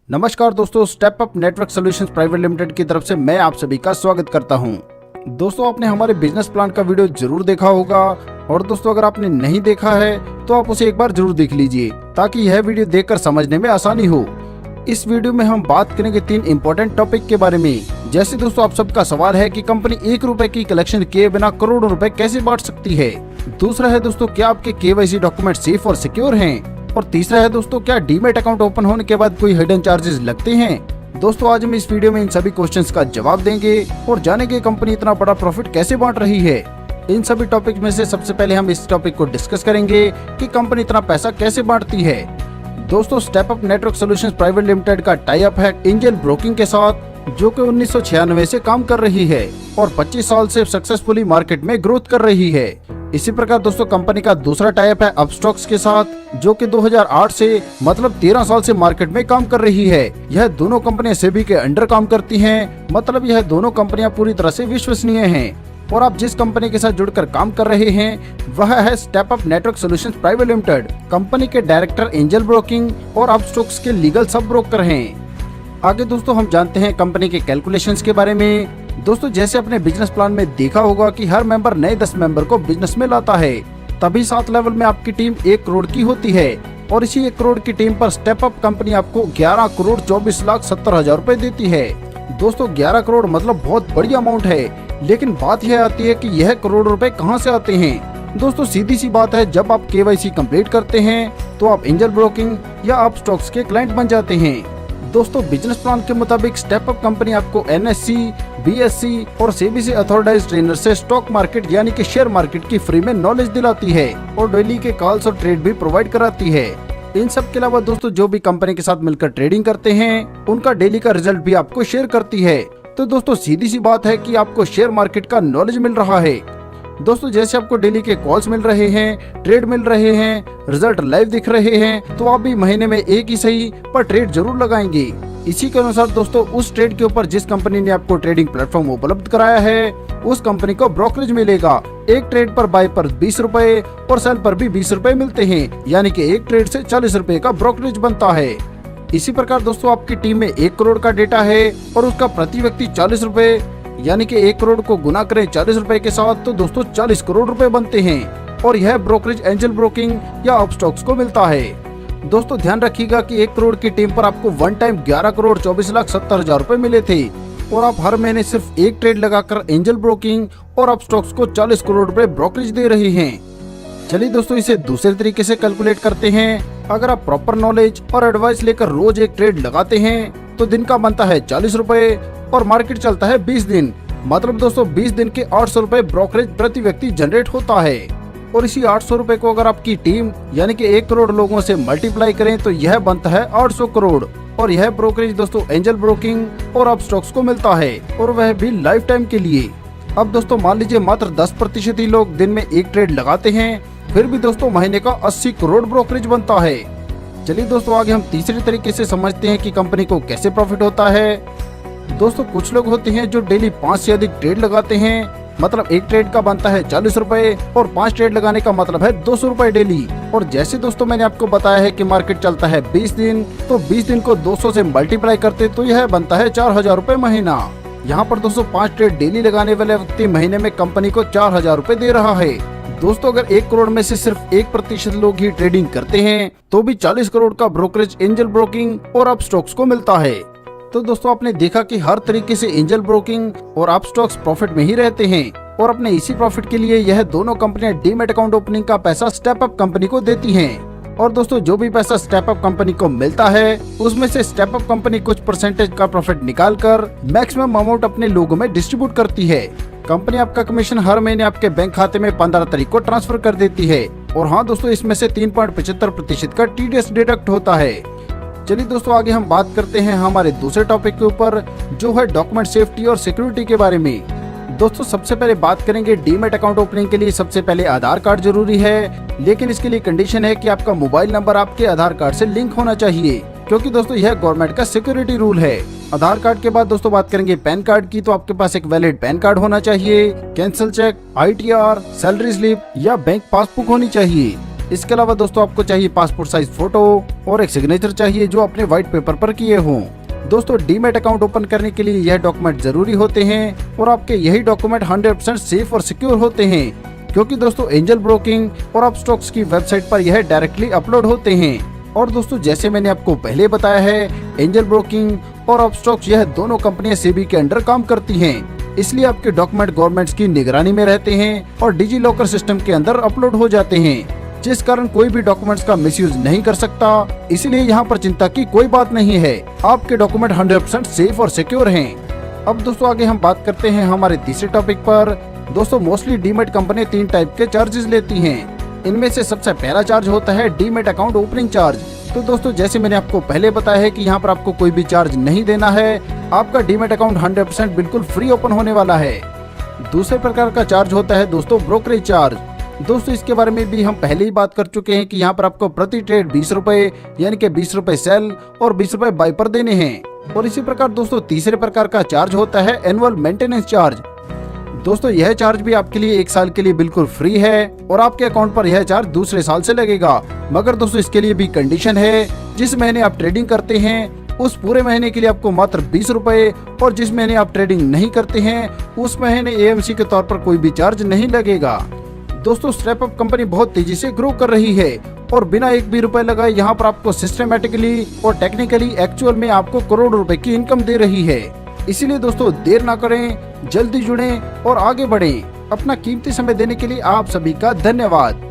नमस्कार दोस्तों, step up network solutions private limited की तरफ से मैं आप सभी का स्वागत करता हूं। दोस्तों, आपने हमारे बिजनेस प्लान का वीडियो जरूर देखा होगा और दोस्तों अगर आपने नहीं देखा है तो आप उसे एक बार जरूर देख लीजिए ताकि यह वीडियो देखकर समझने में आसानी हो। इस वीडियो में हम बात करेंगे 3 इम्पोर्टेंट टॉपिक के बारे में। जैसे दोस्तों आप सबका सवाल है कि कंपनी 1 रुपए की कलेक्शन किए बिना करोड़ों रुपए कैसे बांट सकती है। दूसरा है दोस्तों, क्या आपके KYC डॉक्यूमेंट सेफ और सिक्योर हैं। और तीसरा है दोस्तों, क्या डीमैट अकाउंट ओपन होने के बाद कोई हिडन चार्जेस लगते हैं। दोस्तों आज हम इस वीडियो में इन सभी क्वेश्चंस का जवाब देंगे और जानेंगे कंपनी इतना बड़ा प्रॉफिट कैसे बांट रही है। इन सभी टॉपिक में से सबसे पहले हम इस टॉपिक को डिस्कस करेंगे कि कंपनी इतना पैसा कैसे बांटती है। दोस्तों step up network solutions private limited का टाई अप है एंजल ब्रोकिंग के साथ, जो कि 1996 से काम कर रही है और 25 साल से सक्सेसफुली मार्केट में ग्रोथ कर रही है। इसी प्रकार दोस्तों कंपनी का दूसरा टाई अप है अपस्टॉक्स के साथ, जो कि 2008 से मतलब 13 साल से मार्केट में काम कर रही है। यह दोनों कंपनियां सेबी के अंडर काम करती हैं, मतलब यह दोनों कंपनियां पूरी तरह से विश्वसनीय हैं। और आप जिस कंपनी के साथ जुड़कर काम कर रहे हैं वह है step up network solutions private limited. Company के डायरेक्टर एंजल ब्रोकिंग और अपस्टॉक्स के लीगल सब ब्रोकर हैं। आगे दोस्तों हम जानते हैं कंपनी के कैलकुलेशंस के बारे में। दोस्तों जैसे अपने बिजनेस प्लान में देखा होगा कि हर मेंबर नए 10 मेंबर को बिजनेस में लाता है, तभी 7 लेवल में आपकी टीम 1 करोड़ की होती है और इसी 1 करोड़ की टीम पर स्टेप अप कंपनी आपको 11 करोड़ 24,70,000 रुपए देती है। दोस्तों 11 करोड़ मतलब बहुत बड़ी अमाउंट है, लेकिन बात यह आती है कि यह करोड़ रुपए कहाँ से आते हैं। दोस्तों सीधी सी बात है, जब आप KYC कंप्लीट करते हैं तो आप एंजल ब्रोकिंग या अपस्टॉक्स के क्लाइंट बन जाते हैं। दोस्तों बिजनेस प्लान के मुताबिक स्टेप अप कंपनी आपको NSE, BSE और सेबी से अथॉराइज्ड ट्रेनर से स्टॉक मार्केट यानी कि शेयर मार्केट की फ्री में नॉलेज दिलाती है और डेली के कॉल्स और ट्रेड भी प्रोवाइड कराती है। इन सब के अलावा दोस्तों जो भी कंपनी के साथ मिलकर ट्रेडिंग करते हैं उनका डेली का रिजल्ट भी आपको शेयर करती है। तो दोस्तों सीधी सी बात है कि आपको शेयर मार्केट का नॉलेज मिल रहा है। दोस्तों जैसे आपको डेली के कॉल्स मिल रहे हैं, ट्रेड मिल रहे हैं, रिजल्ट लाइव दिख रहे हैं, तो आप भी महीने में एक ही सही पर ट्रेड जरूर लगाएंगे। इसी के अनुसार दोस्तों उस ट्रेड के ऊपर जिस कंपनी ने आपको ट्रेडिंग प्लेटफॉर्म उपलब्ध कराया है उस कंपनी को ब्रोकरेज मिलेगा। एक ट्रेड पर बाय पर 20 रुपए और सेल पर भी 20 रुपए मिलते हैं, यानी कि एक ट्रेड से 40 रुपए का ब्रोकरेज बनता है। इसी प्रकार दोस्तों आपकी टीम में 1 करोड़ का डेटा है और उसका प्रति व्यक्ति 40 रुपए, यानी कि 1 करोड़ को गुना करें 40 रुपए के साथ तो दोस्तों 40 करोड़ रुपए बनते हैं और यह ब्रोकरेज एंजल ब्रोकिंग या अपस्टॉक्स को मिलता है। दोस्तों ध्यान रखिएगा कि 1 करोड़ की टीम पर आपको वन टाइम 11 करोड़ 24,70,000 रुपए मिले थे और आप हर महीने सिर्फ एक ट्रेड लगाकर एंजल ब्रोकिंग और अपस्टॉक्स को 40 करोड़ रुपए ब्रोकरेज दे रहे हैं। चलिए दोस्तों इसे दूसरे तरीके से कैलकुलेट करते हैं। अगर आप प्रॉपर नॉलेज और एडवाइस लेकर रोज एक ट्रेड लगाते हैं तो दिन का बनता है 40 रुपए और मार्केट चलता है 20 दिन, मतलब दोस्तों 20 दिन के 800 रुपए ब्रोकरेज प्रति व्यक्ति जनरेट होता है। और इसी 800 रुपए को अगर आपकी टीम यानी कि 1 करोड़ लोगों से मल्टीप्लाई करें तो यह बनता है 800 करोड़ और यह ब्रोकरेज दोस्तों एंजल ब्रोकिंग और अपस्टॉक्स को मिलता है और वह भी लाइफ टाइम के लिए। अब दोस्तों मान लीजिए मात्र 10% ही लोग दिन में एक ट्रेड लगाते हैं, फिर भी दोस्तों महीने का 80 करोड़ ब्रोकरेज बनता है। चलिए दोस्तों आगे हम तीसरे तरीके से समझते हैं कि कंपनी को कैसे प्रॉफिट होता है। दोस्तों कुछ लोग होते हैं जो डेली 5 से अधिक ट्रेड लगाते हैं, मतलब एक ट्रेड का बनता है 40 रुपए और 5 ट्रेड लगाने का मतलब है 200 रुपए डेली। और जैसे दोस्तों मैंने आपको बताया है कि मार्केट चलता है 20 दिन, तो 20 दिन को 200 से मल्टीप्लाई करते तो यह बनता है 4,000 रुपए महीना। यहाँ पर दोस्तों 5 ट्रेड डेली लगाने वाले व्यक्ति महीने में कंपनी को 4,000 रुपए दे रहा है। दोस्तों अगर 1 करोड़ में से सिर्फ 1% लोग ही ट्रेडिंग करते हैं तो भी 40 करोड़ का ब्रोकरेज एंजल ब्रोकिंग और अपस्टॉक्स को मिलता है। तो दोस्तों आपने देखा कि हर तरीके से एंजल ब्रोकिंग और अपस्टॉक्स प्रॉफिट में ही रहते हैं और अपने इसी प्रॉफिट के लिए यह दोनों कंपनियां डीमैट अकाउंट ओपनिंग का पैसा स्टेप अप कंपनी को देती हैं। और दोस्तों जो भी पैसा स्टेप अप कंपनी को मिलता है उसमें से स्टेप अप कंपनी कुछ परसेंटेज का प्रॉफिट निकाल कर मैक्सिमम अमाउंट अपने लोगों में डिस्ट्रीब्यूट करती है। कंपनी आपका कमीशन हर महीने आपके बैंक खाते में 15 तारीख को ट्रांसफर कर देती है और हाँ दोस्तों इसमें से 3.75% का TDS डिडक्ट होता है। चलिए दोस्तों आगे हम बात करते हैं हमारे दूसरे टॉपिक के ऊपर, जो है डॉक्यूमेंट सेफ्टी और सिक्योरिटी के बारे में। दोस्तों सबसे पहले बात करेंगे डीमैट अकाउंट ओपनिंग के लिए सबसे पहले आधार कार्ड जरूरी है, लेकिन इसके लिए कंडीशन है कि आपका मोबाइल नंबर आपके आधार कार्ड से लिंक होना चाहिए, क्योंकि दोस्तों यह गवर्नमेंट का सिक्योरिटी रूल है। आधार कार्ड के बाद दोस्तों बात करेंगे पैन कार्ड की, तो आपके पास एक वैलिड पैन कार्ड होना चाहिए, cancel cheque, ITR, salary slip या बैंक पासबुक होनी चाहिए। इसके अलावा दोस्तों आपको चाहिए पासपोर्ट साइज फोटो और एक सिग्नेचर चाहिए जो अपने व्हाइट पेपर पर किए हों। दोस्तों डीमैट अकाउंट ओपन करने के लिए यह डॉक्यूमेंट जरूरी होते हैं और आपके यही डॉक्यूमेंट 100% सेफ और सिक्योर होते हैं, क्योंकि दोस्तों एंजल ब्रोकिंग और अपस्टॉक्स की वेबसाइट पर यह डायरेक्टली अपलोड होते हैं। और दोस्तों जैसे मैंने आपको पहले बताया है, एंजल ब्रोकिंग और अपस्टॉक्स यह दोनों कंपनियां सेबी के अंडर काम करती हैं, इसलिए आपके डॉक्यूमेंट गवर्नमेंट्स की निगरानी में रहते हैं और डिजी लॉकर सिस्टम के अंदर अपलोड हो जाते हैं, जिस कारण कोई भी डॉक्यूमेंट्स का मिसयूज नहीं कर सकता। इसलिए यहाँ पर चिंता की कोई बात नहीं है, आपके डॉक्यूमेंट 100% सेफ और सिक्योर हैं। अब दोस्तों आगे हम बात करते हैं हमारे तीसरे टॉपिक पर। दोस्तों मोस्टली डीमैट कंपनी 3 टाइप के चार्जेस लेती हैं। इनमें से सबसे पहला चार्ज होता है डीमैट अकाउंट ओपनिंग चार्ज। तो दोस्तों जैसे मैंने आपको पहले बताया है कि यहाँ पर आपको कोई भी चार्ज नहीं देना है, आपका डीमैट अकाउंट 100% बिल्कुल फ्री ओपन होने वाला है। दूसरे प्रकार का चार्ज होता है दोस्तों ब्रोकरेज चार्ज। दोस्तों इसके बारे में भी हम पहले ही बात कर चुके हैं कि यहाँ पर आपको प्रति ट्रेड 20 रुपए यानी कि 20 रुपए सेल और 20 रुपए बाय पर देने हैं। और इसी प्रकार दोस्तों तीसरे प्रकार का चार्ज होता है एनुअल मेंटेनेंस चार्ज। दोस्तों यह चार्ज भी आपके लिए 1 साल के लिए बिल्कुल फ्री है और आपके अकाउंट पर यह चार्ज दूसरे साल से लगेगा। मगर दोस्तों इसके लिए भी कंडीशन है, जिस महीने आप ट्रेडिंग करते हैं उस पूरे महीने के लिए आपको मात्र 20 रुपए और जिस महीने आप ट्रेडिंग नहीं करते हैं उस महीने एएमसी के तौर पर कोई भी चार्ज नहीं लगेगा। दोस्तों स्टेपअप कंपनी बहुत तेजी से ग्रो कर रही है और बिना एक भी रुपए लगाए यहाँ पर आपको सिस्टमेटिकली और टेक्निकली एक्चुअल में आपको करोड़ों रुपए की इनकम दे रही है। इसीलिए दोस्तों देर ना करें, जल्दी जुड़ें और आगे बढ़ें। अपना कीमती समय देने के लिए आप सभी का धन्यवाद।